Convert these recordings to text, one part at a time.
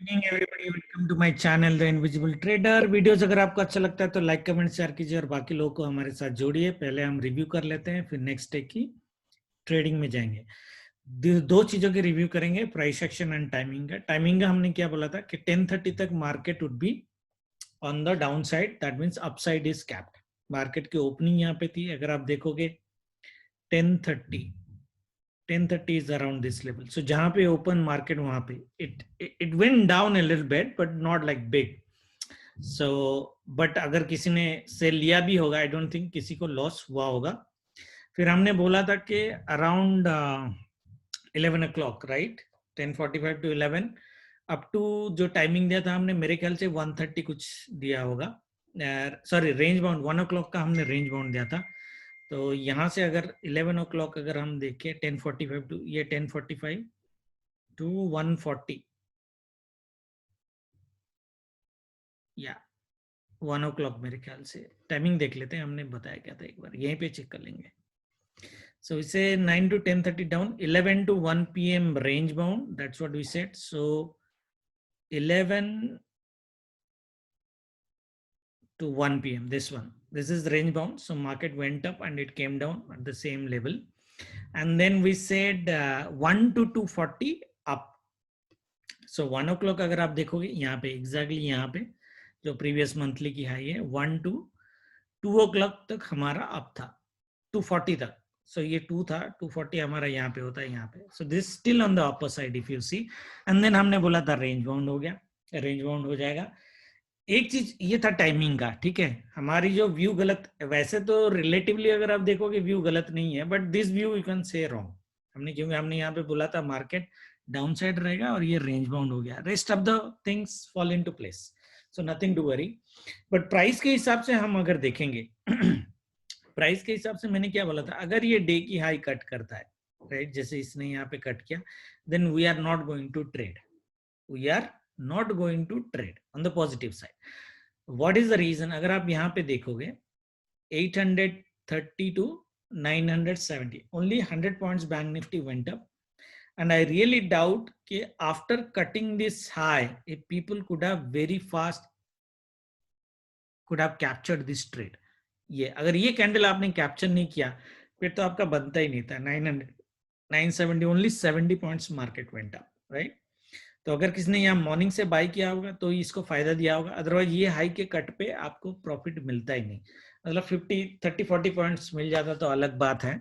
Evening everybody, welcome to my channel the invisible trader. Videos अगर आपको अच्छा लगता है तो लाइक कमेंट शेयर कीजिए और बाकी लोगों को हमारे साथ जोड़िए। पहले हम रिव्यू कर लेते हैं, फिर नेक्स्ट डे की ट्रेडिंग में जाएंगे। दो चीजों की रिव्यू करेंगे, प्राइस एक्शन एंड टाइमिंग का। टाइमिंग का हमने क्या बोला था कि 10:30 तक market would be on the down side, that means upside is capped. Market की ओपनिंग यहाँ पे थी, अगर आप देखोगे 10:30 10:30 is around this level. So जहां पे open market वहां पे it went down a little bit but not like big. So but अगर किसी ने सेल लिया भी होगा, I don't think किसी को लॉस हुआ होगा। फिर हमने बोला था कि around 11 o'clock, right, 10:45 to 11 up to जो टाइमिंग दिया था हमने, मेरे ख्याल से 1:30 कुछ दिया होगा। सॉरी, रेंज बाउंड 1 o'clock का हमने रेंज बाउंड दिया था। तो यहाँ से अगर 11 o'clock अगर हम देखें, 10:45 टू ये 10:45 टू 1:40 या 1 o'clock, मेरे ख्याल से टाइमिंग देख लेते हैं, हमने बताया क्या था, एक बार यहीं पे चेक कर लेंगे। So we say 9 to 10:30 down, 11 to 1 p.m. range bound. That's what we said. So 11 to 1 p.m. This one, this is range bound. So market went up and it came down at the same level. And then we said 1 to 240 up. So 1 o'clock अगर आप देखोगे यहाँ पे exactly यहाँ पे जो previous monthly की high है, 1 to 2 o'clock तक हमारा अप था, 240 तक। सो ये 2 था, 240 हमारा यहाँ पे होता है यहाँ पे। So this still on the upper side if you see. And then हमने बोला था रेंज बाउंड हो गया, रेंज बाउंड हो जाएगा। एक चीज ये था टाइमिंग का, ठीक है। हमारी जो व्यू गलत, वैसे तो रिलेटिवली अगर आप देखोगे व्यू गलत नहीं है, but this view you can say wrong. हमने क्योंकि हमने यहाँ पे बोला था मार्केट डाउन साइड रहेगा और ये रेंज बाउंड हो गया, rest of the things fall into place, so nothing to worry. But price के हिसाब से हम अगर देखेंगे प्राइस के हिसाब से मैंने क्या बोला था, अगर ये डे की हाई कट करता है, राइट, जैसे इसने यहाँ पे कट किया, then we are not going to trade, we are not going to trade on the positive side. What is the reason? अगर आप यहाँ पे देखोगे 830 to 970, only 100 points bank nifty went up, and I really doubt कि after cutting this high if people could have very fast could have captured this trade. ये अगर ये candle आपने कैप्चर नहीं किया फिर तो आपका बनता ही नहीं था। 900 970, only 70 points market went up, right. तो अगर किसी ने यहाँ मॉर्निंग से बाय किया होगा तो इसको फायदा दिया होगा, अदरवाइज ये हाई के कट पे आपको प्रॉफिट मिलता ही नहीं। मतलब 50 30 40 पॉइंट्स मिल जाता तो अलग बात है,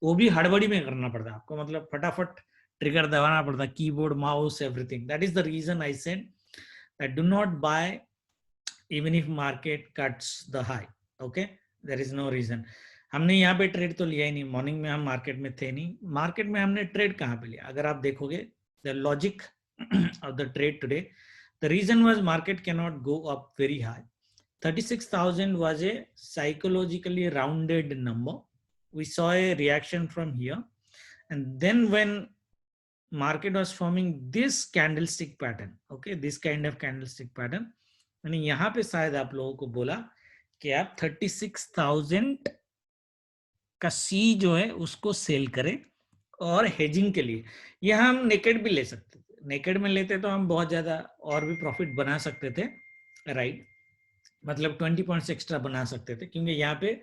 वो भी हड़बड़ी में करना पड़ता आपको, मतलब फटाफट ट्रिगर दबाना पड़ता, keyboard mouse everything. That is the reason I said that do not buy even if market cuts the high, okay, there is no reason। हमने यहाँ पे ट्रेड तो लिया ही नहीं, मॉर्निंग में हम मार्केट में थे नहीं। मार्केट में हमने ट्रेड कहाँ पे लिया, अगर आप देखोगे the logic of the trade today, the reason was market cannot go up very high। 36,000 was a psychologically rounded number, we saw a reaction from here, and then when market was forming this candlestick pattern, okay, this kind of candlestick pattern, मैंने यहाँ पे शायद आप लोगों को बोला कि आप 36,000 का सी जो है उसको सेल करें, और हेजिंग के लिए ये हम नेकेड भी ले सकते थे। नेकेड में लेते तो हम बहुत ज्यादा और भी प्रॉफिट बना सकते थे, राइट, मतलब 20 पॉइंट्स एक्स्ट्रा बना सकते थे, क्योंकि यहाँ पे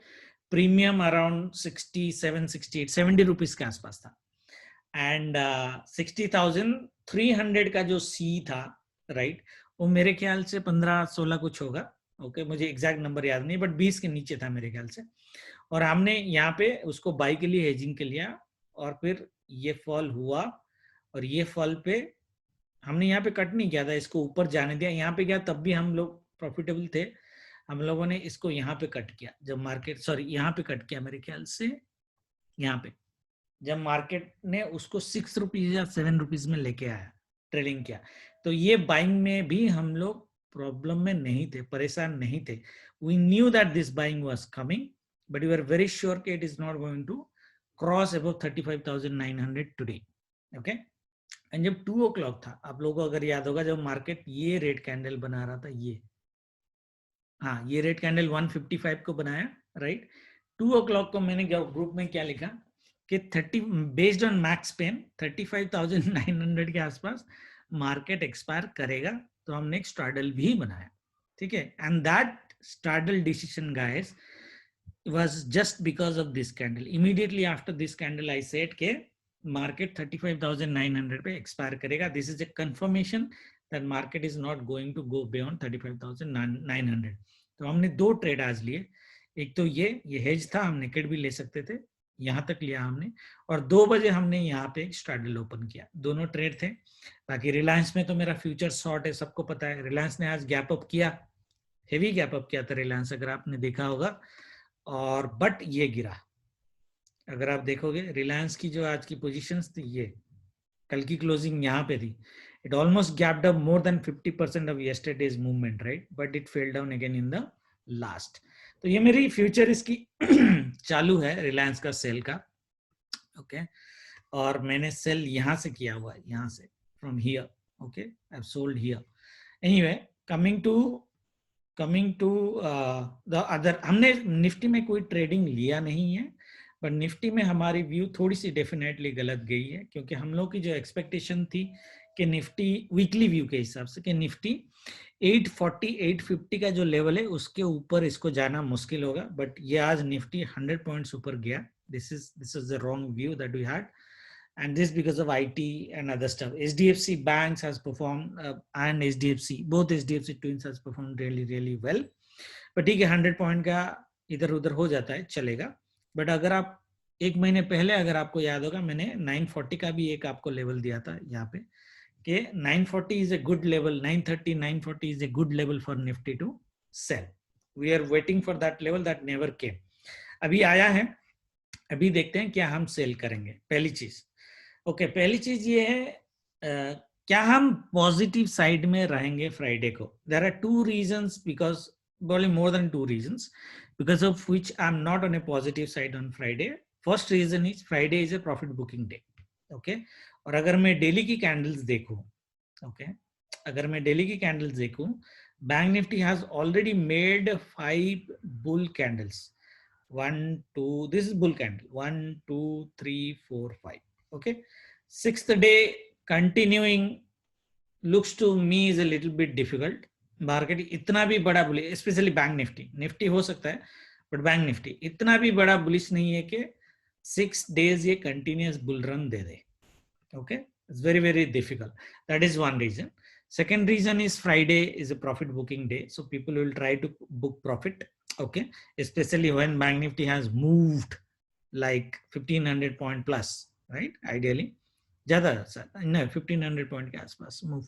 प्रीमियम अराउंड 67 68 70 रुपीज के आसपास था। एंड 60,300 का जो सी था, राइट, वो मेरे ख्याल से 15-16 कुछ होगा, ओके, मुझे एग्जैक्ट नंबर याद नहीं, बट 20 के नीचे था मेरे ख्याल से। और हमने यहाँ पे उसको बाई के लिए हेजिंग के लिया, और फिर ये फॉल हुआ, और ये फॉल पे हमने यहाँ पे कट नहीं किया था, इसको ऊपर जाने दिया। यहाँ पे गया तब भी हम लोग प्रॉफिटेबल थे, हम लोगों ने इसको यहाँ पे कट किया जब मार्केट, सॉरी यहाँ पे कट किया मेरे ख्याल से, यहाँ पे जब मार्केट ने उसको 6 रुपीज या 7 रुपीज में लेके आया, ट्रेडिंग किया, तो ये बाइंग में भी हम लोग प्रॉब्लम में नहीं थे, परेशान नहीं थे। We knew that this buying was coming, but we are very sure कि it is not going to cross above 35,900 today, okay. And जब 2 o'clock था, आप लोगों को अगर याद होगा, जब मार्केट ये रेड कैंडल बना रहा था, ये, हाँ, ये रेड कैंडल 155 को बनाया, राइट। 2 o'clock को मैंने ग्रुप में क्या लिखा कि 30 बेस्ड ऑन मैक्स पेन 35,900 के आसपास मार्केट एक्सपायर करेगा, तो हमने एक स्ट्रैडल भी बनाया, ठीक है। And that straddle decision guys was just because of this candle. Immediately after this candle I said के market 35,900 पे expire करेगा. This is a confirmation that market is not going to go beyond 35,900. तो हमने दो trade आज लिए, एक तो ये हेज था, हम नेकेड भी ले सकते थे, यहाँ तक लिया हमने, और 2 बजे हमने यहाँ पे एक स्ट्रैडल ओपन किया, दोनों ट्रेड थे। बाकी रिलायंस में तो मेरा फ्यूचर शॉर्ट है, सबको पता है। रिलायंस ने आज गैप अप किया, हेवी गैप अप किया था रिलायंस, अगर आपने देखा होगा, और बट ये गिरा। अगर आप देखोगे रिलायंस की जो आज की पोजीशंस थी, ये कल की क्लोजिंग यहाँ पे थी, it almost gapped up more than 50% of yesterday's movement, right, but it fell down again in the last. तो ये मेरी फ्यूचर इसकी चालू है रिलायंस का सेल का, ओके और मैंने सेल यहाँ से किया हुआ है, यहाँ से from here, okay I have sold here. Anyway coming to the other, हमने निफ्टी में कोई ट्रेडिंग लिया नहीं है, पर निफ्टी में हमारी व्यू थोड़ी सी डेफिनेटली गलत गई है, क्योंकि हम लोग की जो एक्सपेक्टेशन थी कि निफ्टी वीकली व्यू के हिसाब से कि निफ्टी 840 850 का जो लेवल है उसके ऊपर इसको जाना मुश्किल होगा, बट ये आज निफ्टी 100 पॉइंट्स ऊपर गया। This is the wrong view that we had, and this because of IT and other stuff. HDFC banks has performed and HDFC, both HDFC twins has performed really well, but ठीक है 100 point का इधर उधर हो जाता है, चलेगा। But अगर आप एक महीने पहले, अगर आपको याद होगा, मैंने 940 का भी एक आपको लेवल दिया था यहाँ पे कि 940 is a good level, 930 940 is a good level for Nifty to sell. We are waiting for that level that never came. अभी आया है, अभी देखते हैं क्या हम सेल करेंगे। पहली चीज, ओके पहली चीज ये है क्या हम पॉजिटिव साइड में रहेंगे फ्राइडे को। There are 2 reasons, because probably more than 2 reasons because of which I'm not on a positive side on Friday. First reason is Friday is a profit booking day, okay? और अगर मैं daily की candles देखूं, okay, अगर मैं daily की candles देखूं, bank Nifty has already made 5 bull candles, 1 2, this is bull candle, 1 2 3 4 5, okay? 6th day continuing looks to me is a little bit difficult. Market इतना भी बड़ा बुलिश, स्पेशली बैंक निफ्टी हो सकता है, बट बैंक निफ्टी इतना भी बड़ा bullish नहीं है कि 6 days ये कंटिन्यूअस बुल रन दे दे, okay? It's very difficult, that is one reason. Second reason is Friday is a profit booking day, so people will try to book profit, okay, especially when bank nifty has moved like 1500 point plus, right? Ideally ज्यादा no 1500 point के आसपास move.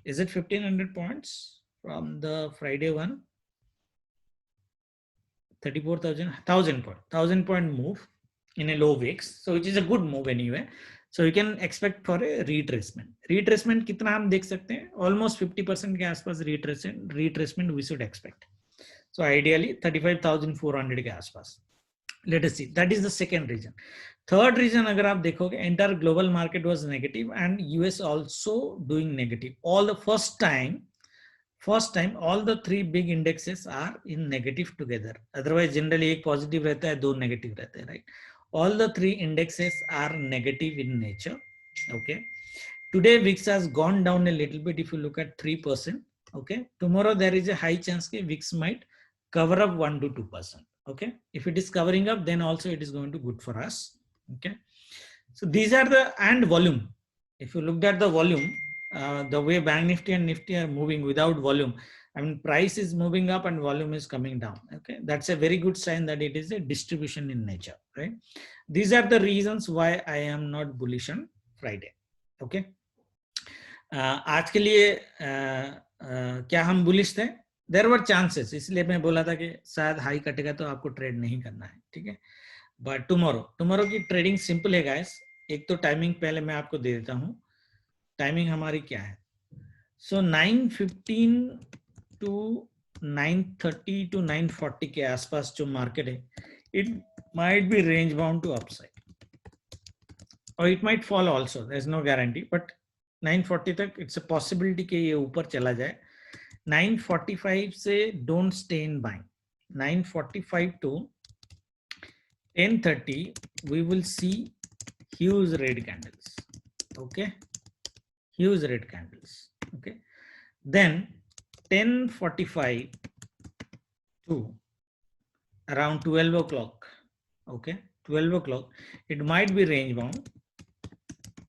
Is it 1500 points from the Friday one? 1000 point move in a low wicks, so it is a good move anyway. So you can expect for a retracement कितना हम देख सकते हैं, almost 50% के आसपास retracement we should expect. So ideally 35,400 के आसपास. Let us see, that is the second reason. Third reason, अगर आप देखोगे, entire global market was negative and US also doing negative. All the first time all the 3 big indexes are in negative together. Otherwise generally एक positive रहता है, 2 negative रहते हैं, right? All the 3 indexes are negative in nature, okay? Today VIX has gone down a little bit if you look at 3%, okay? Tomorrow there is a high chance that VIX might cover up 1 to 2%, okay? If it is covering up, then also it is going to good for us, okay? So these are the, and volume. If you looked at the volume, the way bank nifty and nifty are moving without volume, I mean price is moving up and volume is coming down, okay? That's a very good sign that it is a distribution in nature, right? These are the reasons why I am not bullish on Friday, okay? आज के लिए क्या हम bullish थे? There were chances, इसलिए मैं बोला था कि शायद हाई कटेगा तो आपको ट्रेड नहीं करना है, ठीक है? बट टुमारो की ट्रेडिंग सिंपल है गाइस। एक तो टाइमिंग पहले मैं आपको दे देता हूं, टाइमिंग हमारी क्या है। सो 9:15 टू 9:30 टू 9:40 के आसपास जो मार्केट है, it might be range bound to upside और it might fall also, there is no guarantee, but 9:40 तक इट्स अ पॉसिबिलिटी कि ये ऊपर चला जाए। 9:45 से don't stay in buying. 9:45 to 10:30 we will see huge red candles, okay? huge red candles. Okay, then 10:45 to around 12 o'clock. Okay, 12 o'clock, it might be range bound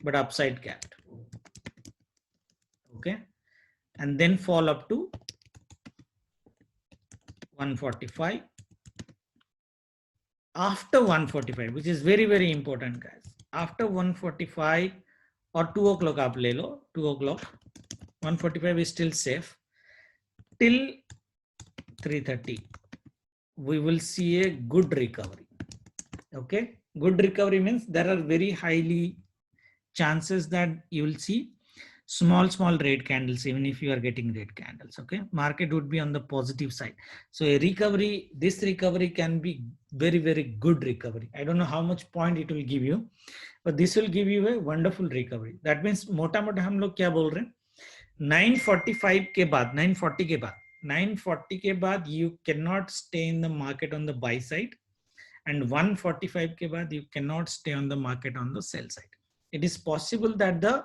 but upside capped. Okay, and then fall up to 145. After 145, which is very, very important, guys. After 145 or 2 o'clock, aap le lo, 2 o'clock, 145 is still safe. Till 3:30, we will see a good recovery. Okay, good recovery means there are very highly chances that you will see small red candles, even if you are getting red candles. Okay, market would be on the positive side. So a recovery, this recovery can be very, very good recovery. I don't know how much point it will give you, but this will give you a wonderful recovery. That means मोटा मोटा हम लोग क्या बोल रहे हैं, 945 के बाद, 940 के बाद, 940 के बाद you cannot stay in the market on the buy side, and 145 के बाद you cannot stay on the market on the sell side. It is possible that the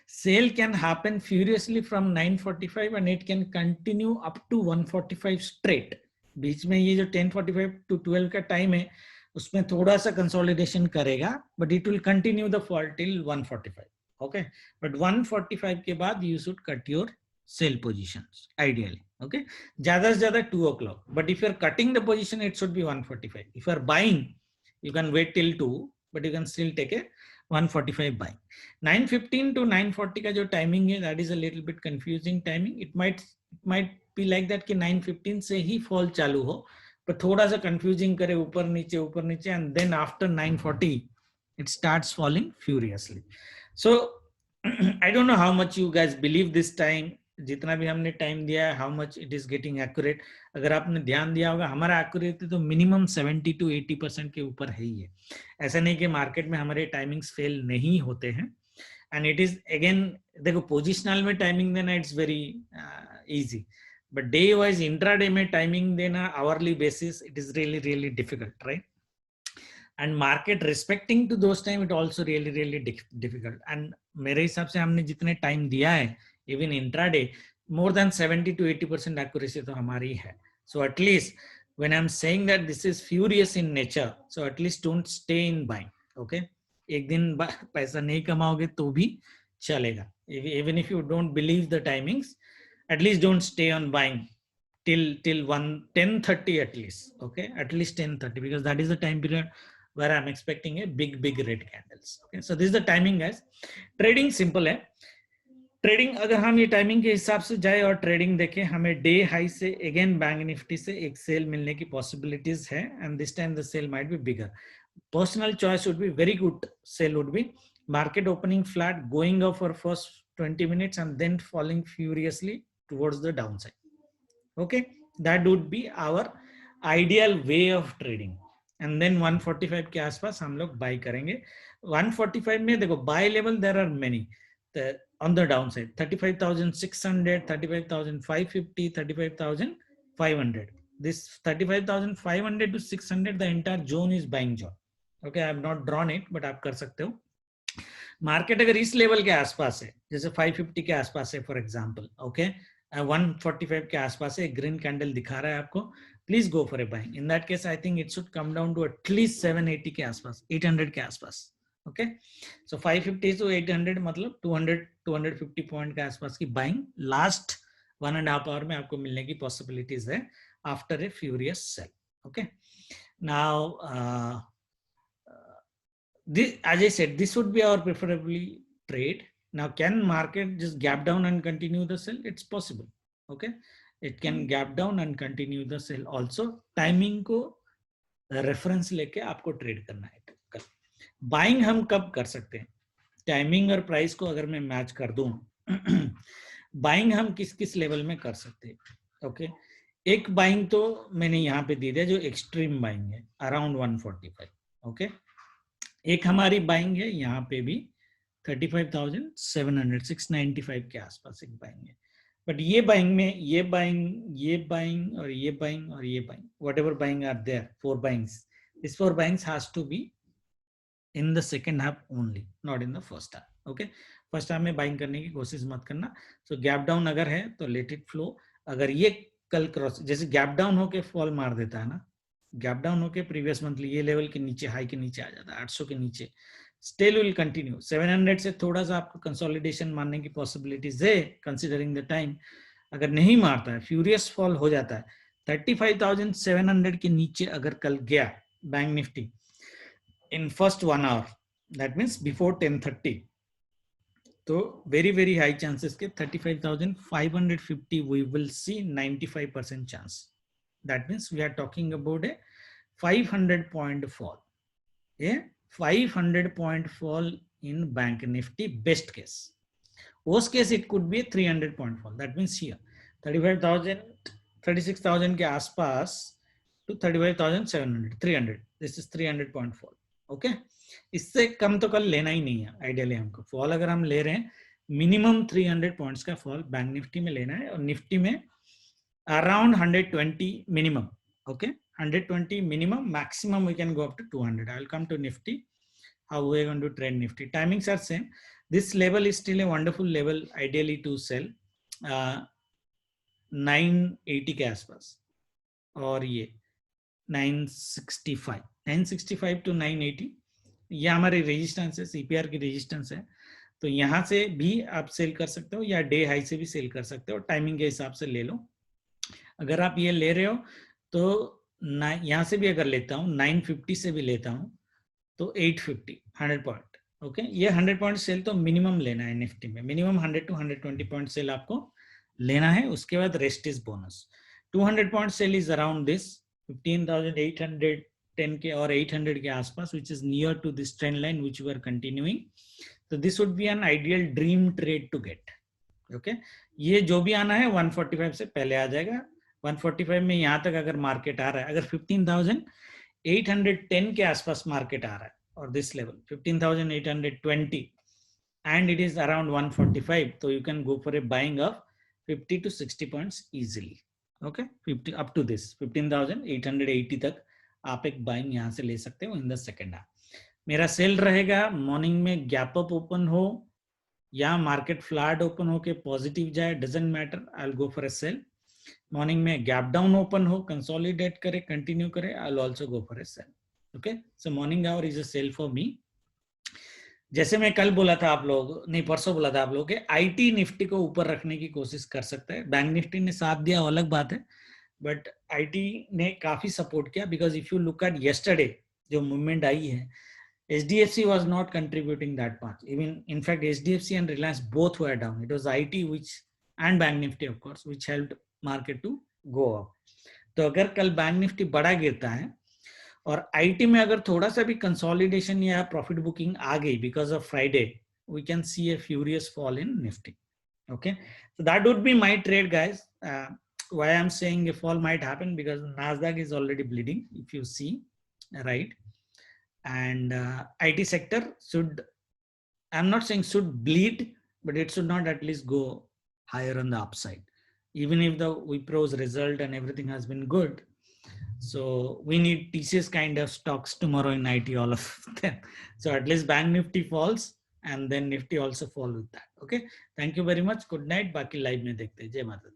sale can happen furiously from 945 and it can continue up to 145 straight. बीच में ये जो 10:45 to 12 का time है उसमें थोड़ा सा कंसोलिडेशन करेगा, but it will continue the fall till 145. Okay, but 145 के बाद you should cut your sell positions ideally. Okay, ज़्यादा से ज़्यादा 2 o'clock, but if you are cutting the position it should be 145. If you are buying you can wait till 2, but you can still take a 145 buying. 9:15 to 9:40 का जो timing है, that is a little bit confusing timing. It might be like that कि 9:15 से ही fall चालू हो, पर थोड़ा सा confusing करे ऊपर नीचे, and then after 9:40 it starts falling furiously. So I don't know how much you guys believe this time. जितना भी हमने टाइम दिया है, how much it is getting accurate. अगर आपने ध्यान दिया होगा, हमारा एक्यूरेट तो मिनिमम 70 to 80% के ऊपर है ही है. ऐसा नहीं कि मार्केट में हमारे टाइमिंग्स फेल नहीं होते हैं. एंड इट इज अगेन, देखो पोजिशनल में टाइमिंग देना it's very easy, but day wise intraday में टाइमिंग देना hourly basis it is really really difficult, right? And market respecting to those time it also really really difficult. And मेरे हिसाब से हमने जितने टाइम दिया है even intraday, more than 70 to 80% accuracy तो हमारी है. So at least when I'm saying that this is furious in nature, so at least don't stay in buying. Okay, एक दिन पैसा नहीं कमाओगे तो भी चलेगा. Even if you don't believe the timings, at least don't stay on buying till 10:30 at least. Okay, at least 10:30, because that is the time period where I'm expecting a big red candles. Okay, so this is the timing, guys. Trading simple है. Trading अगर हम ये timing के हिसाब से जाए और trading देखें, हमें डे हाई से अगेन बैंक निफ्टी से एक सेल मिलने की पॉसिबिलिटीज है, and this time the sell might be bigger. Personal choice would be very good sell would be market opening flat, going up for first 20 minutes and then falling furiously towards the downside. Okay, that would be our ideal way of trading. And then 145 के आसपास हम लोग bye करेंगे. 145 में देखो buy level there are many. On the downside, 35,600, 35,550, 35,500. This 35,500 to 600, the entire zone is buying zone. Okay, I have not drawn it, but आप कर सकते हो. मार्केट अगर इस लेवल के आसपास है, जैसे 550 के आसपास है फॉर एग्जांपल, ओके, 145 के आसपास है, ग्रीन कैंडल दिखा रहा है आपको, please go for a buying. In that case I think it should come down to at least 780 के आसपास, 800 के आसपास. ओके, सो 550 to 800 मतलब 250 पॉइंट के आसपास की बाइंग लास्ट 1.5 आवर में आपको मिलने की पॉसिबिलिटीज है after a furious sell. Okay, now this, as I said, this would be our preferably trade. Now, can market just gap down and continue the sell? It's possible. Okay, it can gap down and continue the sell also. Timing को reference लेके आपको trade करना है. Buying हम कब कर सकते हैं? Timing और price को अगर मैं match कर दूं, buying हम किस लेवल में कर सकते हैं? Okay, एक buying तो मैंने यहाँ पे दे दिया जो extreme buying है, around 145. Okay, एक हमारी बाइंग है यहाँ पे भी 35,700, 695 के आसपास एक बाइंग है. बट ये बाइंग में ये बाइंग और ये बाइंग और ये buying, whatever buying are there, 4 buyings, this 4 buyings has to be in the second half only, not in the first half. Okay, first half में बाइंग करने की कोशिश मत करना। सो गैप डाउन अगर है तो लेट इट फ्लो। अगर ये कल क्रॉस, जैसे गैप डाउन होके फॉल मार देता है ना, गैप डाउन होके प्रीवियस मंथली ये लेवल के नीचे, हाई के नीचे आ जाता है 800 के नीचे, स्टिल विल कंटिन्यू। 700 से थोड़ा सा आपको कंसोलिडेशन मारने की पॉसिबिलिटीज है कंसिडरिंग द टाइम। अगर नहीं मारता है, फ्यूरियस फॉल हो जाता है 35,700 के नीचे अगर कल गया bank Nifty in first 1 hour, that means before 10:30, तो वेरी वेरी हाई चांसेस के 35,550 we will see 95% chance. That means we are talking about a 500 point fall, a 500 point fall in bank Nifty best case. worst case it could be a 300 point fall, that means here 35,000 36,000 के आसपास to 35,700 300, this is 300 point fall। Okay, इससे कम तो कल लेना ही नहीं है ideally हमको। Fall अगर हम ले रहे हैं मिनिमम 300 पॉइंट्स का फॉल बैंक निफ्टी में लेना है, और निफ्टी में around 120 minimum. Okay, 120 minimum, maximum we can go up to 200। I will come to Nifty, how we are going to trade Nifty। Timings are same। This level is still a wonderful level ideally to sell 980 के आसपास, और ये 965 to 980 ये हमारे resistance है, CPR की resistance है। तो यहाँ से भी आप सेल कर सकते हो या डे हाई से भी सेल कर सकते हो, टाइमिंग के हिसाब से ले लो। अगर आप ये ले रहे हो तो यहाँ से भी अगर लेता हूँ 950 से भी लेता हूँ तो 850 100 पॉइंट। ओके, ये 100 पॉइंट सेल तो मिनिमम लेना है निफ्टी में, मिनिमम 100 to 120 पॉइंट सेल आपको लेना है। उसके बाद rest is bonus. 200 point sale is around this 15,810 के और 800 के आसपास, which is near to this trend line which we are continuing. तो this would be an ideal dream trade to get. Okay, ये जो भी आना है 145 से पहले आ जाएगा। 145 में यहाँ तक अगर मार्केट आ रहा है, अगर 15,810 के आसपास मार्केट आ रहा है और this level 15,820 and it is around 145, so you can go for a buying of 50 to 60 points easily। okay, 50 up to this 15,880 तक आप एक बाइंग यहाँ से ले सकते हो इन द सेकेंड हाफ। मेरा सेल रहेगा मॉर्निंग में गैप अप ओपन हो या मार्केट फ्लैट ओपन हो के पॉजिटिव जाए, doesn't matter, I will go for a sell. Morning में गैप डाउन ओपन हो, कंसोलिडेट करे, कंटिन्यू करे, I will also go for a sell. Okay, so morning hour is a sell for me. जैसे मैं कल बोला था आप लोग, नहीं परसों बोला था आप लोग के आईटी निफ्टी को ऊपर रखने की कोशिश कर सकते हैं। बैंक निफ्टी ने साथ दिया अलग बात है, बट आईटी ने काफी सपोर्ट किया, because if you look at yesterday जो मूवमेंट आई है, HDFC was not contributing that much. Even in fact, HDFC and Reliance both were down. It was IT which and Bank Nifty of course which helped market to go up. तो अगर कल bank Nifty बड़ा गिरता है और IT में अगर थोड़ा सा भी कंसोलिडेशन या प्रॉफिट बुकिंग आ गई because of Friday, we can see a furious fall in Nifty. Okay, so that would be my trade, guys. Why I'm saying a fall might happen because Nasdaq is already bleeding, if you see, right? And IT sector should, I'm not saying should bleed, but it should not at least go higher on the upside, even if the Wipro's result and everything has been good. So we need TCS kind of stocks tomorrow in IT, all of them. So at least Bank Nifty falls and then Nifty also fall with that. Okay, thank you very much. Good night. Baki live mein dekhte. Jai Mata.